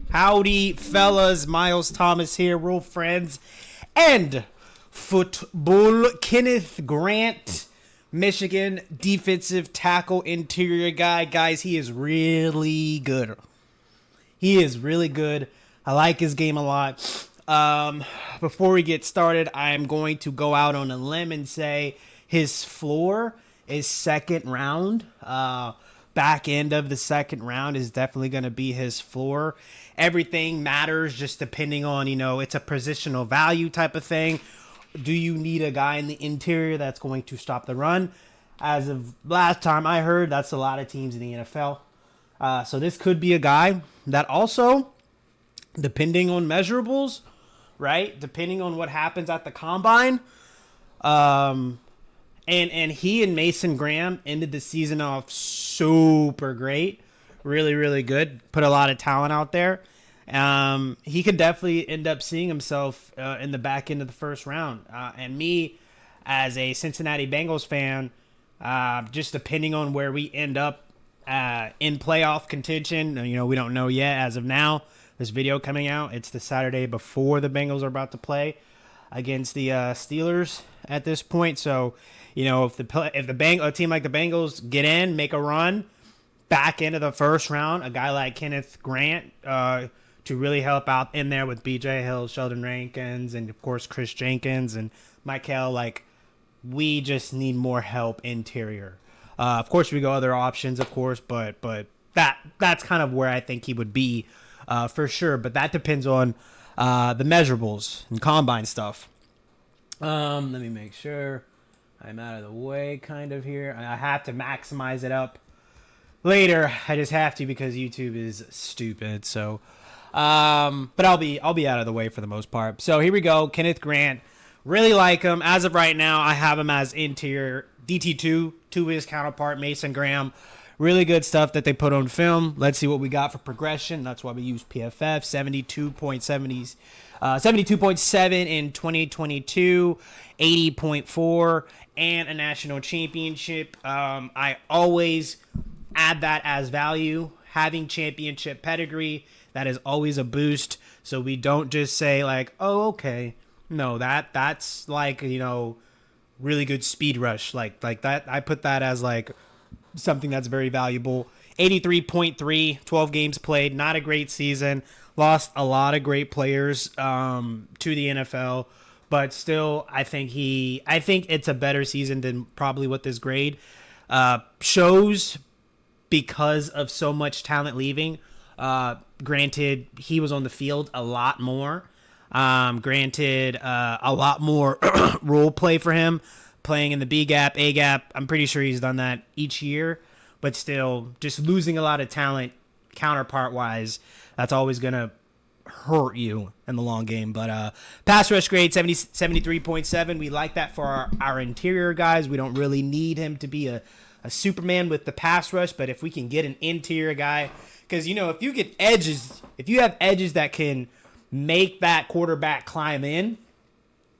Howdy, fellas. Miles Thomas here, real friends. And football. Kenneth Grant, Michigan defensive tackle interior guy. Guys, he is really good. He is really good. I like his game a lot. Before we get started, I'm going to go out on a limb and say his floor is second round. Back end of the second round is definitely going to be his floor. Everything matters just depending on, it's a positional value type of thing. Do you need a guy in the interior that's going to stop the run? As of last time I heard, that's a lot of teams in the NFL. So this could be a guy that also, depending on measurables, right? Depending on what happens at the combine, and he and Mason Graham ended the season off super great. Really, really good. Put a lot of talent out there. He could definitely end up seeing himself in the back end of the first round. And me, as a Cincinnati Bengals fan, just depending on where we end up in playoff contention, we don't know yet as of now. This video coming out, it's the Saturday before the Bengals are about to play against the Steelers at this point. So, if a team like the Bengals get in, make a run back into the first round, a guy like Kenneth Grant to really help out in there with B.J. Hill, Sheldon Rankins, and of course Chris Jenkins and Michael. We just need more help interior. Of course, we go other options, of course, but that's kind of where I think he would be for sure. But that depends on the measurables and combine stuff. Let me make sure I'm out of the way kind of here. I have to maximize it up later. I just have to because YouTube is stupid. So, but I'll be out of the way for the most part. So here we go. Kenneth Grant. Really like him. As of right now, I have him as interior DT2 to his counterpart, Mason Graham. Really good stuff that they put on film. Let's see what we got for progression. That's why we use PFF. 72.7 in 2022, 80.4, and a national championship. I always add that as value. Having championship pedigree, that is always a boost. So we don't just say oh, okay. No, that's really good speed rush. Like that. I put that as something that's very valuable. 83.3, 12 games played. Not a great season. Lost a lot of great players to the NFL. But still, I think it's a better season than probably what this grade shows because of so much talent leaving. Granted, he was on the field a lot more. Granted, a lot more role play for him, playing in the B gap, A gap. I'm pretty sure he's done that each year, but still just losing a lot of talent counterpart wise. That's always going to hurt you in the long game. But pass rush grade 73.7. We like that for our interior guys. We don't really need him to be a Superman with the pass rush, but if we can get an interior guy, because if you get edges, if you have edges that can make that quarterback climb in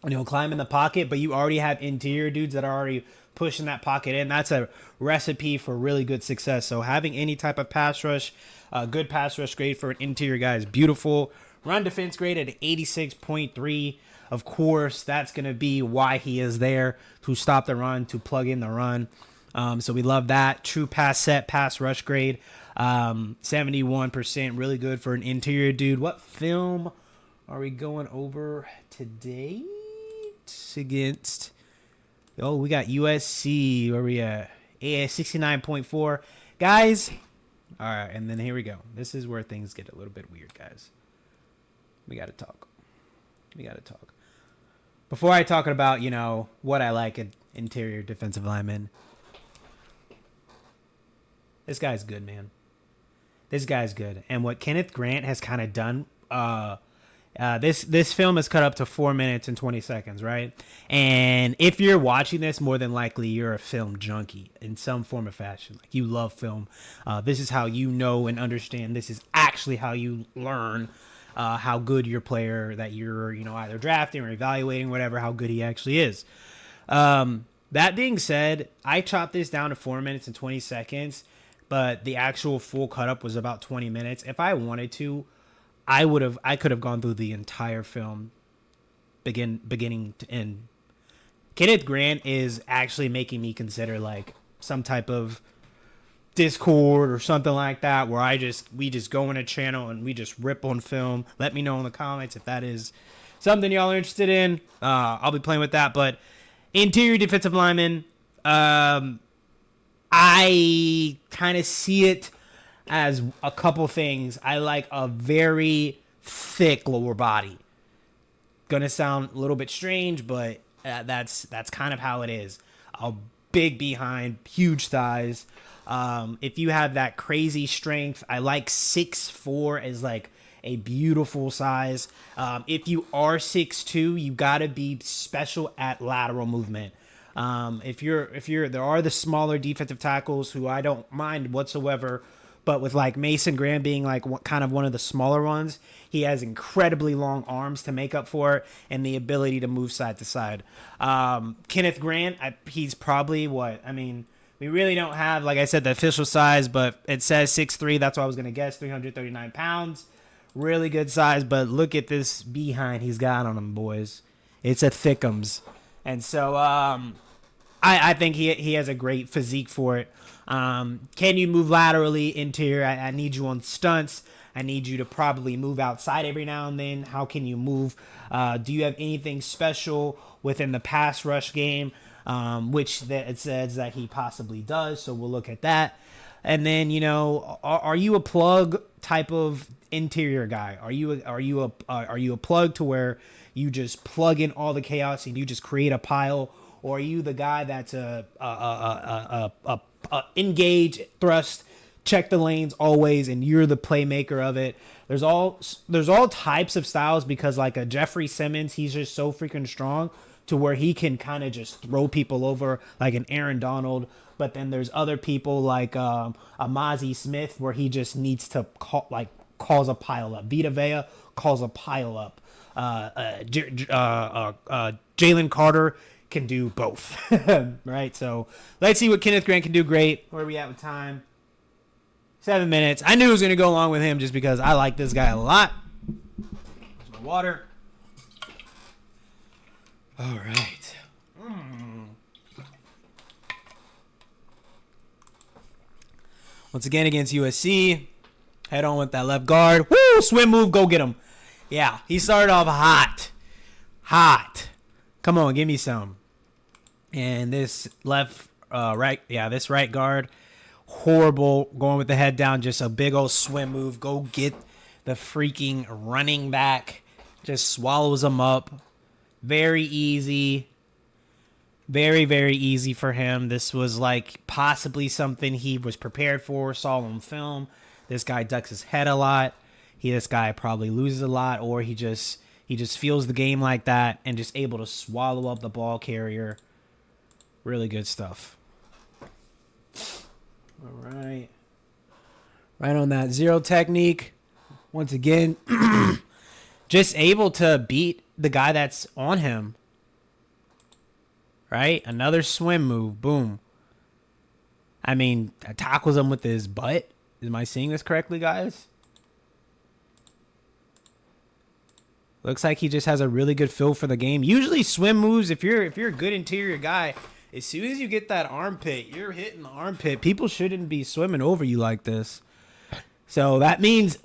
the pocket, but you already have interior dudes that are already pushing that pocket in, that's a recipe for really good success. So having any type of pass rush, good pass rush grade for an interior guy is beautiful. Run defense grade at 86.3. Of course, that's going to be why he is there, to stop the run, to plug in the run. So we love that. True pass set, pass rush grade, 71%. Really good for an interior dude. What film are we going over today? Against, we got USC. Where we at? 69.4. Guys, all right, and then here we go. This is where things get a little bit weird, guys. We got to talk. Before I talk about, what I like in interior defensive linemen, this guy's good, man. This guy's good. And what Kenneth Grant has kind of done, this film is cut up to 4 minutes and 20 seconds, right? And if you're watching this, more than likely you're a film junkie in some form or fashion. You love film. This is how you know and understand. This is actually how you learn how good your player that you're, either drafting or evaluating, whatever, how good he actually is. That being said, I chopped this down to 4 minutes and 20 seconds, but the actual full cut up was about 20 minutes. If I wanted to, I could have gone through the entire film, beginning to end. Kenneth Grant is actually making me consider like some type of Discord or something like that, where we just go in a channel and we just rip on film. Let me know in the comments if that is something y'all are interested in. I'll be playing with that. But interior defensive lineman, I kind of see it as a couple things. I like a very thick lower body. Gonna sound a little bit strange, but that's kind of how it is. A big behind, huge thighs. If you have that crazy strength, I like 6'4" as like a beautiful size. If you are 6'2", you gotta be special at lateral movement. If you're, there are the smaller defensive tackles who I don't mind whatsoever, but with like Mason Graham being like kind of one of the smaller ones, he has incredibly long arms to make up for it and the ability to move side to side. Kenneth Grant, he's probably what? I mean, we really don't have, like I said, the official size, but it says 6'3". That's what I was going to guess, 339 pounds. Really good size, but look at this behind he's got on him, boys. It's a thickums. And so I think he has a great physique for it. Can you move laterally, interior? I need you on stunts. I need you to probably move outside every now and then. How can you move? Do you have anything special within the pass rush game? Which it says that he possibly does. So we'll look at that. And then, you know, are you a plug type of interior guy? Are you a plug to where you just plug in all the chaos and you just create a pile? Or are you the guy that's a engage, thrust, check the lanes always, and you're the playmaker of it? There's all types of styles, because like a Jeffrey Simmons, he's just so freaking strong to where he can kind of just throw people over like an Aaron Donald. But then there's other people like a Mozzie Smith, where he just needs to cause a pile up. Vita Vea calls a pile up. Jalen Carter can do both. Right? So let's see what Kenneth Grant can do. Great. Where are we at with time? 7 minutes. I knew I was going to go along with him just because I like this guy a lot. There's my water. All right. Once again against USC. Head on with that left guard. Woo! Swim move. Go get him. Yeah. He started off hot. Hot. Come on. Give me some. And this this right guard, horrible, going with the head down, just a big old swim move. Go get the freaking running back. Just swallows him up. Very easy. Very, very easy for him. This was like possibly something he was prepared for, saw on film. This guy ducks his head a lot. This guy probably loses a lot, or he just feels the game like that and just able to swallow up the ball carrier. Really good stuff. All right. Right on that zero technique. Once again, just able to beat the guy that's on him. Right? Another swim move. Boom. I mean, tackles him with his butt. Am I seeing this correctly, guys? Looks like he just has a really good feel for the game. Usually swim moves, if you're a good interior guy, as soon as you get that armpit, you're hitting the armpit. People shouldn't be swimming over you like this. So that means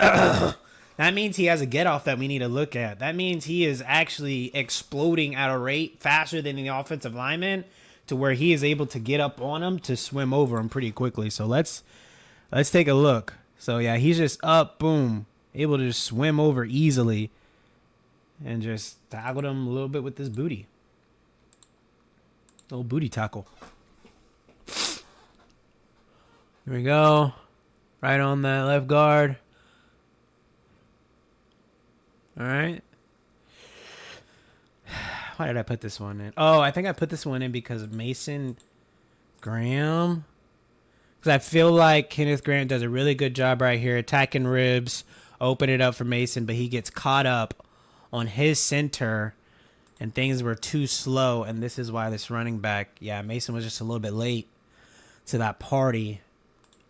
he has a get off that we need to look at. That means he is actually exploding at a rate faster than the offensive lineman, to where he is able to get up on him to swim over him pretty quickly. So let's take a look. So yeah, he's just up, boom, able to just swim over easily and just tackled him a little bit with this booty. Little booty tackle. Here we go. Right on that left guard. All right. Why did I put this one in? Oh, I think I put this one in because of Mason Graham. Because I feel like Kenneth Graham does a really good job right here, attacking ribs, open it up for Mason, but he gets caught up on his center, and things were too slow, and this is why this running back, yeah, Mason was just a little bit late to that party.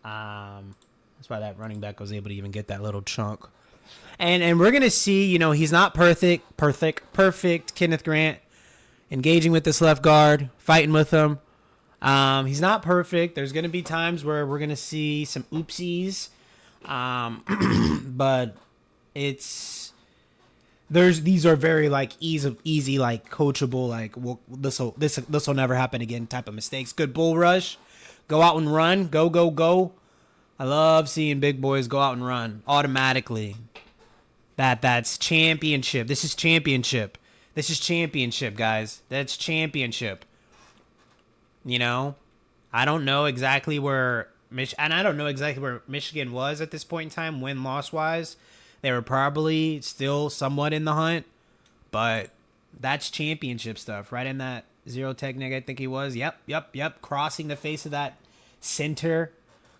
That's why that running back was able to even get that little chunk. And we're gonna see, he's not perfect. Kenneth Grant engaging with this left guard, fighting with him. He's not perfect. There's gonna be times where we're gonna see some oopsies, but these are very like easy like coachable, like this will never happen again type of mistakes. Good bull rush, go out and run, go. I love seeing big boys go out and run automatically. That's championship. This is championship, guys. That's championship. I don't know exactly where Michigan was at this point in time, win-loss wise. They were probably still somewhat in the hunt, but that's championship stuff. Right in that zero technique, I think he was. Yep. Crossing the face of that center.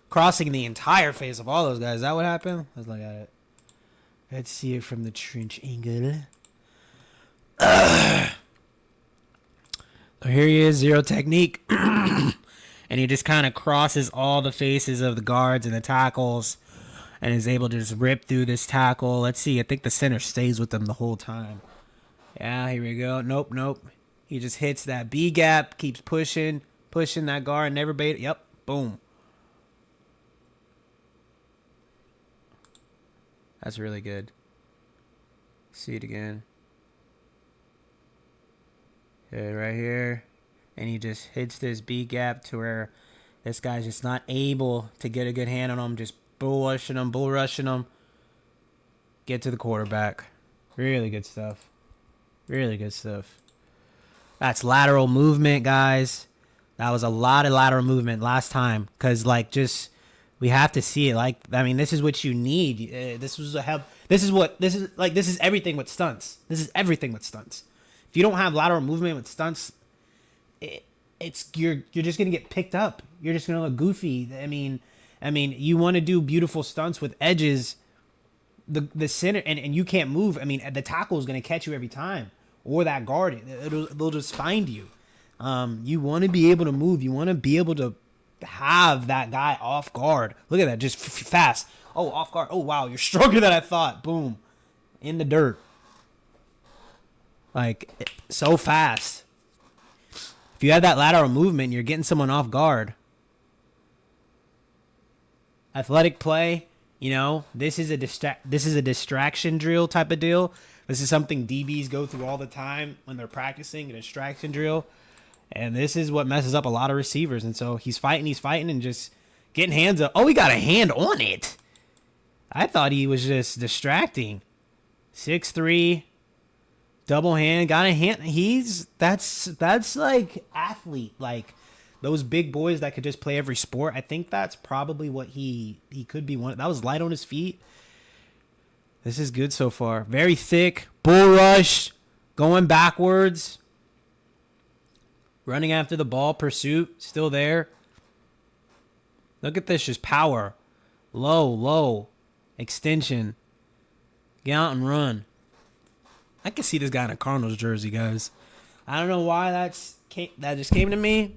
Crossing the entire face of all those guys. Is that what happened? Let's look at it. Let's see it from the trench angle. So here he is, zero technique. And he just kind of crosses all the faces of the guards and the tackles and is able to just rip through this tackle. Let's see. I think the center stays with them the whole time. Yeah, here we go. Nope. He just hits that B gap, keeps pushing that guard, never bait. Yep, boom. That's really good. See it again. Okay, right here. And he just hits this B gap to where this guy's just not able to get a good hand on him. Just bull rushing him. Get to the quarterback. Really good stuff. That's lateral movement, guys. That was a lot of lateral movement last time. Because, we have to see it. This is what you need. This is everything with stunts. If you don't have lateral movement with stunts, you're just gonna get picked up. You're just gonna look goofy. You want to do beautiful stunts with edges. The center and you can't move. The tackle is gonna catch you every time, or that guard. They'll just find you. You want to be able to move. You want to be able to have that guy off guard. Look at that, just fast. Oh, off guard. Oh wow, you're stronger than I thought. Boom, in the dirt. So fast. If you have that lateral movement, you're getting someone off guard. Athletic play, this is a distraction drill type of deal. This is something DBs go through all the time when they're practicing, a distraction drill. And this is what messes up a lot of receivers. And so he's fighting and just getting hands up. Oh, he got a hand on it. I thought he was just distracting. 6'3", double hand, got a hand. That's like athlete, like those big boys that could just play every sport. I think that's probably what he could be one. That was light on his feet. This is good so far. Very thick. Bull rush. Going backwards. Running after the ball. Pursuit. Still there. Look at this. Just power. Low. Extension. Get out and run. I can see this guy in a Cardinals jersey, guys. I don't know why that just came to me.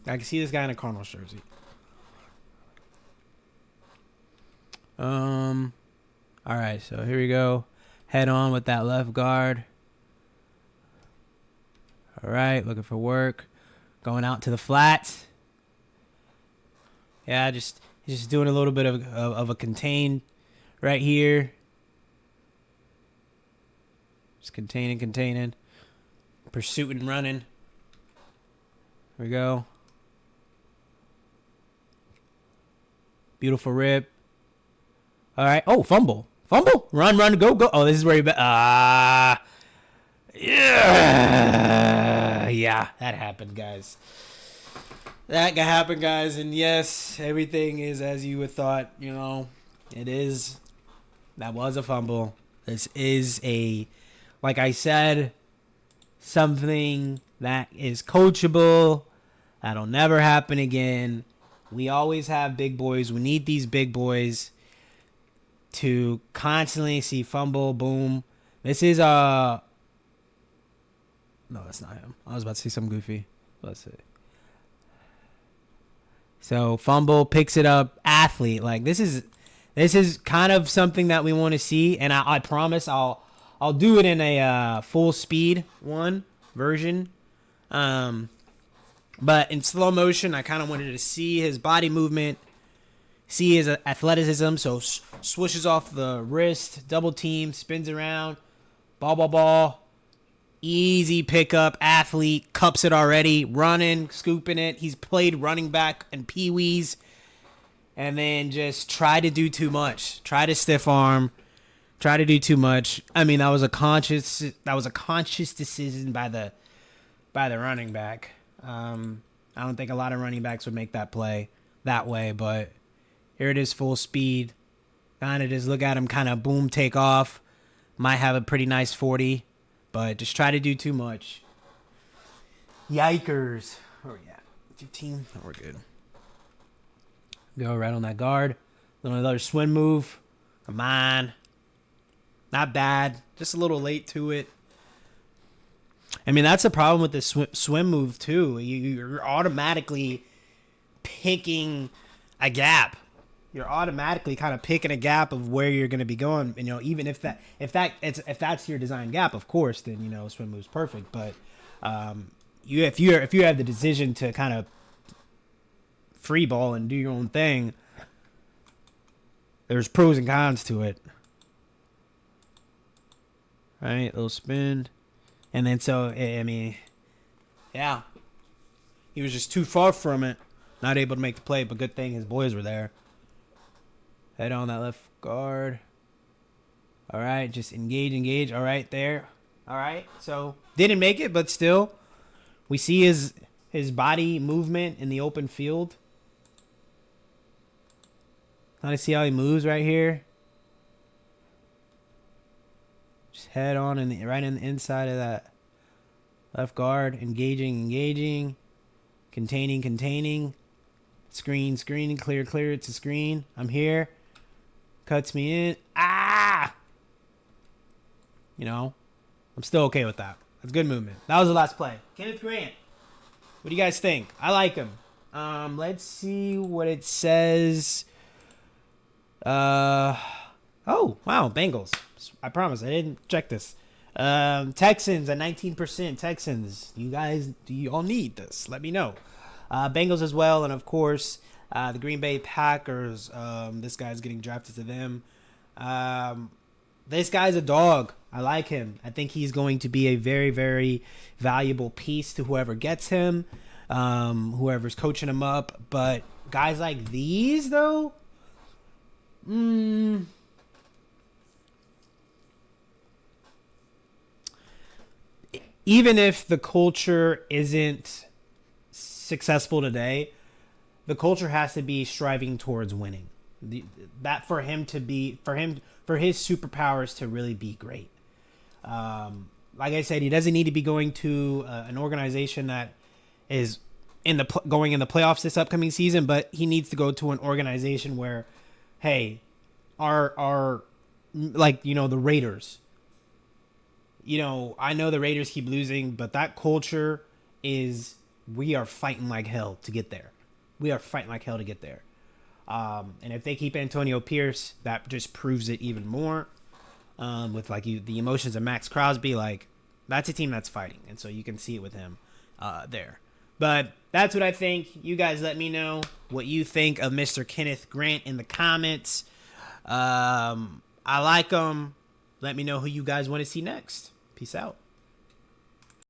I can see this guy in a Cardinals jersey. All right, so here we go. Head on with that left guard. All right, looking for work. Going out to the flats. Yeah, he's just doing a little bit of a contain right here. Just containing. Pursuit and running. Here we go. Beautiful rip. All right. Oh, fumble. Run, go. Oh, this is where you bet. Yeah, that happened, guys. And yes, everything is as you would thought. It is. That was a fumble. This is like I said, something that is coachable. That'll never happen again. We always have big boys. We need these big boys to constantly see fumble, boom. This is no, that's not him. I was about to see some goofy. Let's see. So fumble, picks it up, athlete. Like this is This is kind of something that we want to see, and I promise I'll do it in a full speed version. But in slow motion, I kind of wanted to see his body movement, see his athleticism. So swishes off the wrist, double team, spins around, ball. Easy pickup, athlete, cups it already, running, scooping it. He's played running back and peewees. And then just try to do too much. Try to stiff arm. Try to do too much. I mean, that was a conscious decision by the running back. I don't think a lot of running backs would make that play that way, but here it is, full speed. Kind of just look at him, kind of boom, take off. Might have a pretty nice 40, but just try to do too much. Yikers. Where are we at? 15? Oh, we're good. Go right on that guard. Another swim move. Come on. Not bad. Just a little late to it. I mean, that's a problem with the swim move, too. You're automatically picking a gap. You're automatically kind of picking a gap of where you're going to be going. You know, even if that's your design gap, of course, then, you know, swim move's perfect. But if you have the decision to kind of free ball and do your own thing, there's pros and cons to it. Right, little spin. And then so, I mean, yeah. He was just too far from it. Not able to make the play, but good thing his boys were there. Head on that left guard. All right, just engage. All right, there. All right, so didn't make it, but still, we see his body movement in the open field. Kind of see how he moves right here. Just head on right in the inside of that left guard. Engaging. Containing. Screen. Clear. It's a screen. I'm here. Cuts me in. You know, I'm still okay with that. That's good movement. That was the last play. Kenneth Grant. What do you guys think? I like him. Let's see what it says. Oh, wow, Bengals. I promise I didn't check this. Texans at 19%. Texans, do you all need this? Let me know. Bengals as well, and of course, the Green Bay Packers. This guy's getting drafted to them. This guy's a dog. I like him. I think he's going to be a very, very valuable piece to whoever gets him, whoever's coaching him up. But guys like these, though, even if the culture isn't successful today, the culture has to be striving towards winning. For his superpowers to really be great. Like I said, he doesn't need to be going to an organization that is going in the playoffs this upcoming season, but he needs to go to an organization where, hey, our like, you know, the Raiders. You know, I know the Raiders keep losing, but that culture is, we are fighting like hell to get there. And if they keep Antonio Pierce, that just proves it even more. With like the emotions of Max Crosby, like that's a team that's fighting, and so you can see it with him there. But that's what I think. You guys let me know what you think of Mr. Kenneth Grant in the comments. I like him. Let me know who you guys want to see next. Peace out.